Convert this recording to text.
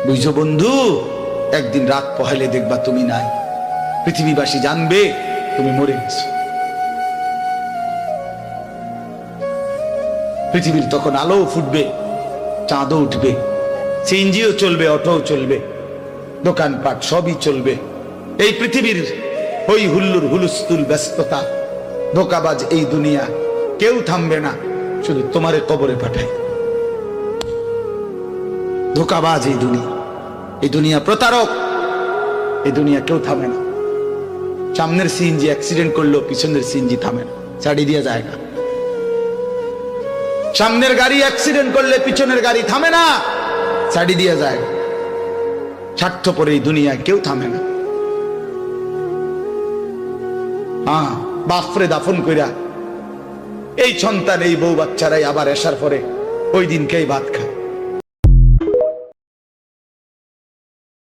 বুঝছো বন্ধু, একদিন রাত পহেলে দেখবা তুমি নাই, পৃথিবীবাসী জানবে তুমি মরে গেছো। পৃথিবীর তখন আলো ফুটবে, চাঁদও উঠবে, সিএনজিও চলবে, অটোও চলবে, দোকানপাট সবই চলবে। এই পৃথিবীর হই হুল্লুর হুলুস্থুল ব্যস্ততা, ধোকাবাজ এই দুনিয়া, কেউ থামবে না, শুধু তোমারে কবরে পাঠায়। ধোকাবাজ এই দুনিয়া প্রতারক, এই দুনিয়া কেউ থামে না। সামনের সিএনজি অ্যাক্সিডেন্ট করলো, পিছনের সিএনজি থামে না, ছাড়ি দিয়ে জায়গা। সামনের গাড়ি অ্যাক্সিডেন্ট করলে পিছনের গাড়ি থামে না, ছাড়ি দিয়ে যায়। স্বার্থপর এই দুনিয়া কেউ থামে না। হ্যাঁ, বাপরে দাফন কইরা এই সন্তান, এই বউ বাচ্চারাই আবার এসার পরে ওই দিনকেই ভাত খায়।